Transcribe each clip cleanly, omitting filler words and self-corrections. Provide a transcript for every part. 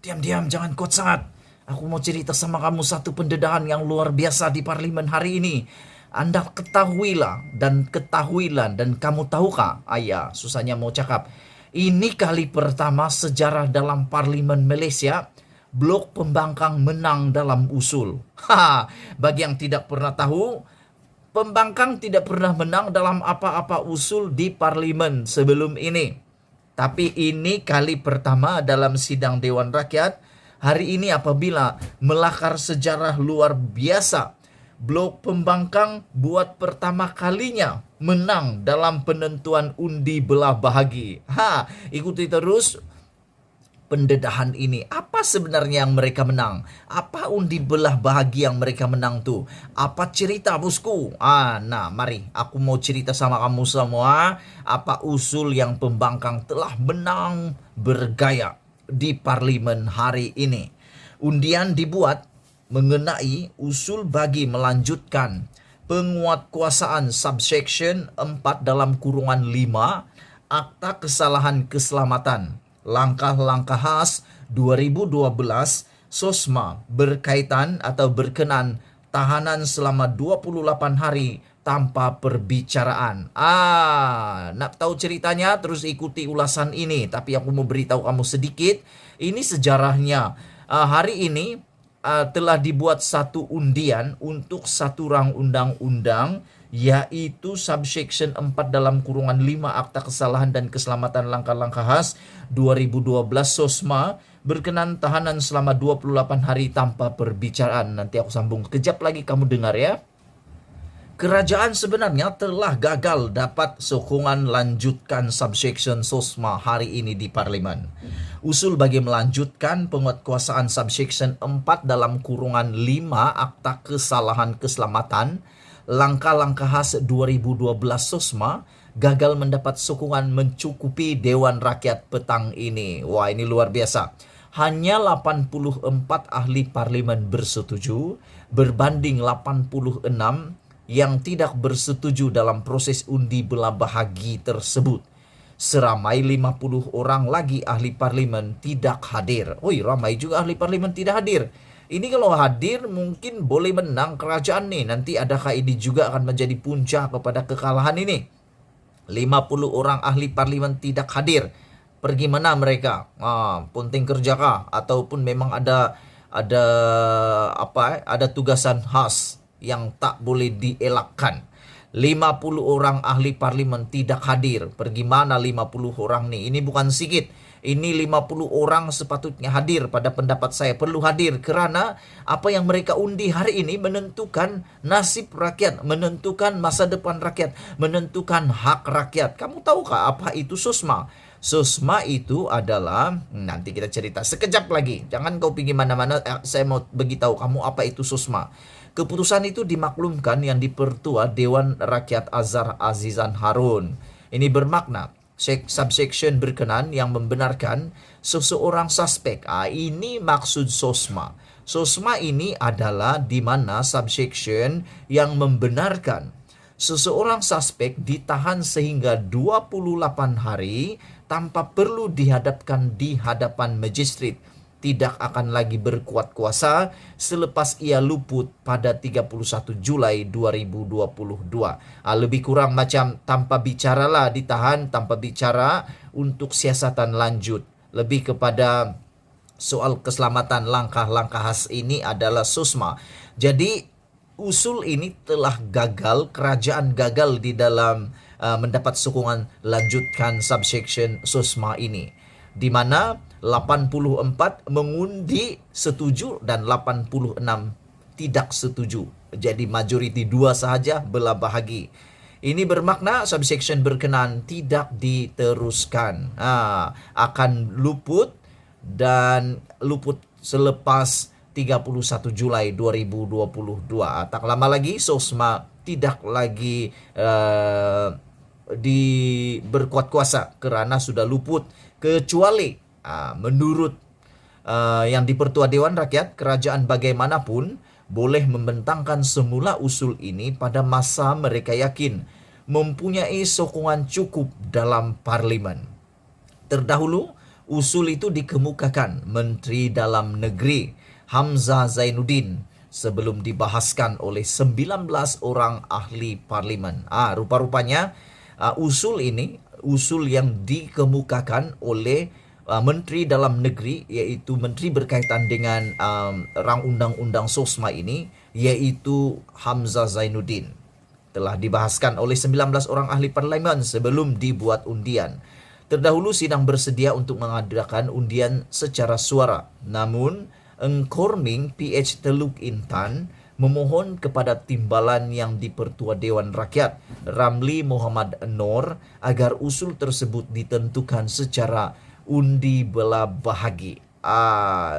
Diam-diam, jangan kocat. Aku mau cerita sama kamu satu pendedahan yang luar biasa di parlimen hari ini. Anda ketahuilah dan kamu tahukah? Ayah, susahnya mau cakap. Ini kali pertama sejarah dalam parlimen Malaysia Blok Pembangkang menang dalam usul. Bagi yang tidak pernah tahu, Pembangkang tidak pernah menang dalam apa-apa usul di parlimen sebelum ini. Tapi ini kali pertama dalam sidang Dewan Rakyat. Hari ini apabila melakar sejarah luar biasa. Blok Pembangkang buat pertama kalinya menang dalam penentuan undi belah bahagi. Ikuti terus pendedahan ini. Apa sebenarnya yang mereka menang? Apa undi belah bahagi yang mereka menang tuh? Apa cerita bosku? Nah mari aku mau cerita sama kamu semua. Apa usul yang Pembangkang telah menang bergaya di parlimen hari ini. Undian dibuat mengenai usul bagi melanjutkan penguatkuasaan subsection 4 dalam kurungan 5 Akta Kesalahan Keselamatan langkah-langkah khas 2012 SOSMA berkaitan atau berkenan tahanan selama 28 hari tanpa perbicaraan. Nak tahu ceritanya? Terus ikuti ulasan ini. Tapi aku mau beritahu kamu sedikit. Ini sejarahnya. Hari ini telah dibuat satu undian untuk satu rang undang-undang, yaitu subsection 4 dalam kurungan 5 Akta Kesalahan dan Keselamatan Langkah-langkah Khas 2012 SOSMA berkenan tahanan selama 28 hari tanpa perbicaraan. Nanti aku sambung kejap lagi, kamu dengar ya. Kerajaan sebenarnya telah gagal dapat sokongan lanjutkan subsection SOSMA hari ini di parlimen. Usul bagi melanjutkan penguatkuasaan subsection 4 dalam kurungan 5 Akta Kesalahan Keselamatan langkah-langkah khas 2012 SOSMA gagal mendapat sokongan mencukupi Dewan Rakyat petang ini. Wah, ini luar biasa. Hanya 84 ahli parlimen bersetuju berbanding 86 yang tidak bersetuju dalam proses undi belah bahagi tersebut. Seramai 50 orang lagi ahli parlimen tidak hadir. Ramai juga ahli parlimen tidak hadir. Ini kalau hadir mungkin boleh menang kerajaan nih. Nanti adakah ini juga akan menjadi puncak kepada kekalahan ini? 50 orang ahli parlimen tidak hadir. Pergi mana mereka? Punting kerja kah? Ataupun memang ada tugasan khas yang tak boleh dielakkan. 50 orang ahli parlimen tidak hadir. Pergi mana 50 orang nih? Ini bukan sedikit. Ini 50 orang sepatutnya hadir. Pada pendapat saya perlu hadir kerana apa yang mereka undi hari ini menentukan nasib rakyat, menentukan masa depan rakyat, menentukan hak rakyat. Kamu tahukah apa itu SOSMA? SOSMA itu adalah, nanti kita cerita sekejap lagi. Jangan kau pergi mana-mana, saya mau beritahu kamu apa itu SOSMA. Keputusan itu dimaklumkan yang dipertua Dewan Rakyat Azhar Azizan Harun. Ini bermakna subsection berkenan yang membenarkan seseorang suspek. Ini maksud SOSMA. SOSMA ini adalah di mana subsection yang membenarkan seseorang suspek ditahan sehingga 28 hari tanpa perlu dihadapkan di hadapan magistrat. Tidak akan lagi berkuat kuasa selepas ia luput pada 31 Julai 2022. Lebih kurang macam tanpa bicara lah, ditahan tanpa bicara untuk siasatan lanjut. Lebih kepada soal keselamatan langkah-langkah khas ini adalah SOSMA. Jadi usul ini telah gagal, kerajaan gagal di dalam mendapat sokongan lanjutkan subsection SOSMA ini. Di mana 84 mengundi setuju dan 86 tidak setuju. Jadi majoriti 2 sahaja belah bahagi. Ini bermakna subsection berkenan tidak diteruskan. Akan luput dan luput selepas 31 Julai 2022. Tak lama lagi SOSMA tidak lagi berkuat kuasa kerana sudah luput, kecuali menurut yang dipertua Dewan Rakyat, kerajaan bagaimanapun boleh membentangkan semula usul ini pada masa mereka yakin mempunyai sokongan cukup dalam parlimen. Terdahulu, Usul itu dikemukakan Menteri Dalam Negeri Hamzah Zainuddin sebelum dibahaskan oleh 19 orang ahli parlimen. Rupa-rupanya usul ini, usul yang dikemukakan oleh Menteri Dalam Negeri, yaitu menteri berkaitan dengan rang undang-undang SOSMA ini, yaitu Hamzah Zainuddin, telah dibahaskan oleh 19 orang ahli parlimen sebelum dibuat undian. Terdahulu sidang bersedia untuk mengadakan undian secara suara. Namun, Engkorming PH Teluk Intan memohon kepada timbalan yang di-Pertua Dewan Rakyat Ramli Muhammad Noor agar usul tersebut ditentukan secara undi belah bahagi.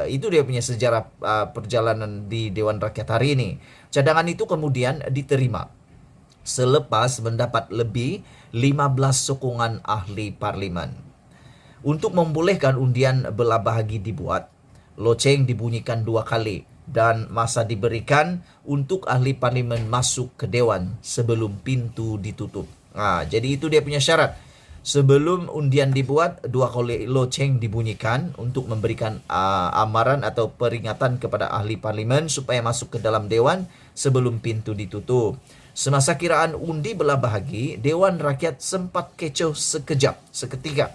Itu dia punya sejarah perjalanan di Dewan Rakyat hari ini. Cadangan itu kemudian diterima selepas mendapat lebih 15 sokongan ahli parlimen. Untuk membolehkan undian belah bahagi dibuat, loceng dibunyikan 2 kali dan masa diberikan untuk ahli parlimen masuk ke dewan sebelum pintu ditutup. Jadi itu dia punya syarat. Sebelum undian dibuat, 2 kali loceng dibunyikan untuk memberikan amaran atau peringatan kepada ahli parlimen supaya masuk ke dalam dewan sebelum pintu ditutup. Semasa kiraan undi belah bahagi, Dewan Rakyat sempat kecoh seketika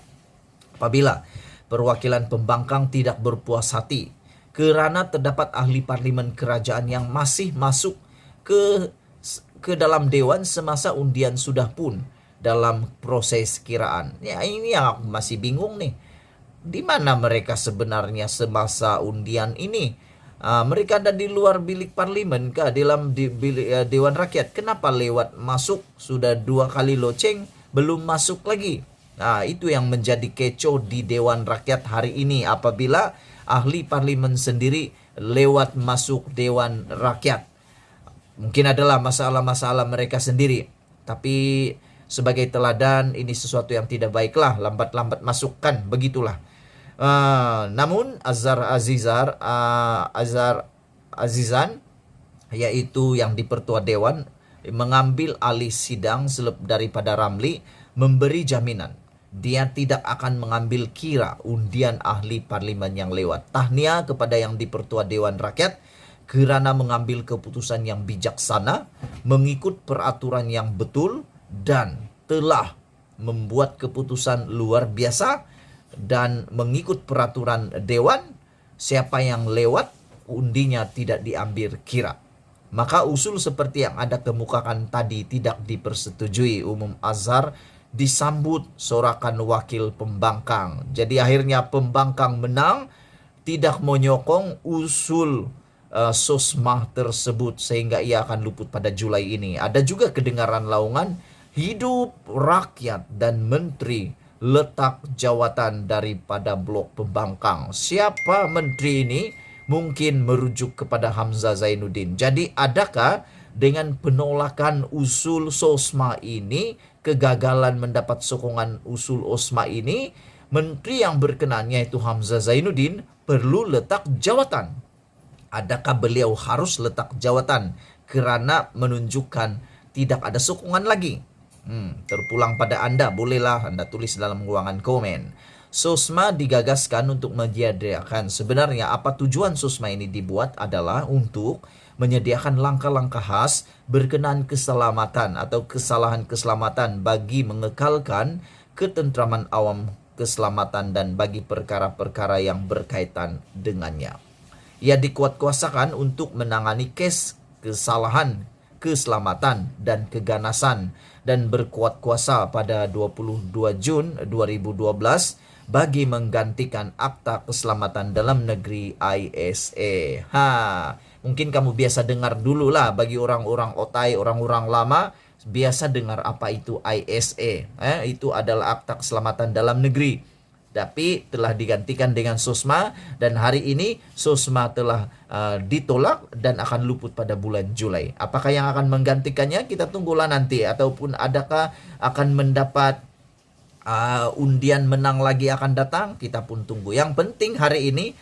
apabila perwakilan pembangkang tidak berpuas hati kerana terdapat ahli parlimen kerajaan yang masih masuk ke dalam dewan semasa undian sudah pun dalam proses kiraan. Ini yang aku masih bingung nih. Di mana mereka sebenarnya semasa undian ini? Mereka ada di luar bilik parlimen kah? Dalam Dewan Rakyat. Kenapa lewat masuk sudah 2 kali loceng belum masuk lagi? Itu yang menjadi kecoh di Dewan Rakyat hari ini apabila ahli parlimen sendiri lewat masuk Dewan Rakyat. Mungkin adalah masalah-masalah mereka sendiri. Tapi sebagai teladan, ini sesuatu yang tidak baiklah. Lambat-lambat masukkan, begitulah. Namun Azhar Azizan, yaitu yang di-Pertua Dewan, mengambil alih sidang daripada Ramli, memberi jaminan dia tidak akan mengambil kira undian ahli parlimen yang lewat. Tahniah kepada yang di-Pertua Dewan Rakyat kerana mengambil keputusan yang bijaksana, mengikut peraturan yang betul dan telah membuat keputusan luar biasa dan mengikut peraturan dewan. Siapa yang lewat, undinya tidak diambil kira. Maka usul seperti yang ada kemukakan tadi tidak dipersetujui. Umum Azhar disambut sorakan wakil pembangkang. Jadi akhirnya pembangkang menang, tidak menyokong usul SOSMA tersebut sehingga ia akan luput pada Julai ini. Ada juga kedengaran laungan, hidup rakyat dan menteri letak jawatan daripada blok pembangkang. Siapa menteri ini? Mungkin merujuk kepada Hamzah Zainuddin. Jadi adakah dengan penolakan usul SOSMA ini, kegagalan mendapat sokongan usul OSMA ini, menteri yang berkenan yaitu Hamzah Zainuddin perlu letak jawatan? Adakah beliau harus letak jawatan kerana menunjukkan tidak ada sokongan lagi? Terpulang pada Anda, bolehlah Anda tulis dalam ruangan komen. SOSMA digagaskan untuk menyediakan, sebenarnya apa tujuan SOSMA ini dibuat adalah untuk menyediakan langkah-langkah khas berkenaan keselamatan atau kesalahan keselamatan bagi mengekalkan ketentraman awam, keselamatan dan bagi perkara-perkara yang berkaitan dengannya. Ia dikuatkuasakan untuk menangani kes kesalahan keselamatan dan keganasan dan berkuat kuasa pada 22 Jun 2012 bagi menggantikan Akta Keselamatan Dalam Negeri ISA. Mungkin kamu biasa dengar dulu lah, bagi orang-orang otai, orang-orang lama biasa dengar apa itu ISA. Itu adalah Akta Keselamatan Dalam Negeri. Tapi telah digantikan dengan SOSMA dan hari ini SOSMA telah ditolak dan akan luput pada bulan Julai. Apakah yang akan menggantikannya? Kita tunggulah nanti. Ataupun adakah akan mendapat undian menang lagi akan datang? Kita pun tunggu. Yang penting hari ini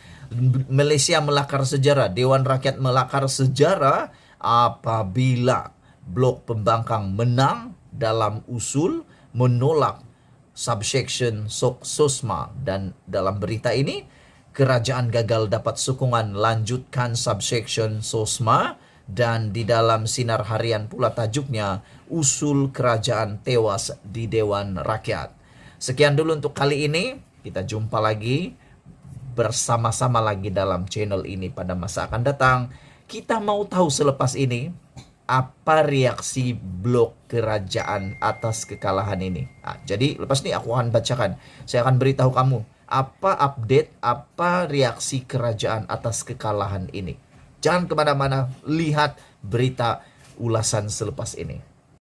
Malaysia melakar sejarah. Dewan Rakyat melakar sejarah apabila blok pembangkang menang dalam usul menolak subsection Sosma. Dan dalam berita ini, kerajaan gagal dapat sokongan lanjutkan subsection Sosma. Dan di dalam Sinar Harian pula tajuknya, usul kerajaan tewas di Dewan Rakyat. Sekian dulu untuk kali ini. Kita jumpa lagi bersama-sama lagi dalam channel ini pada masa akan datang. Kita mau tahu selepas ini apa reaksi blok kerajaan atas kekalahan ini. Nah, jadi lepas ini aku akan bacakan. Saya akan beritahu kamu apa update, apa reaksi kerajaan atas kekalahan ini. Jangan kemana-mana, lihat berita ulasan selepas ini.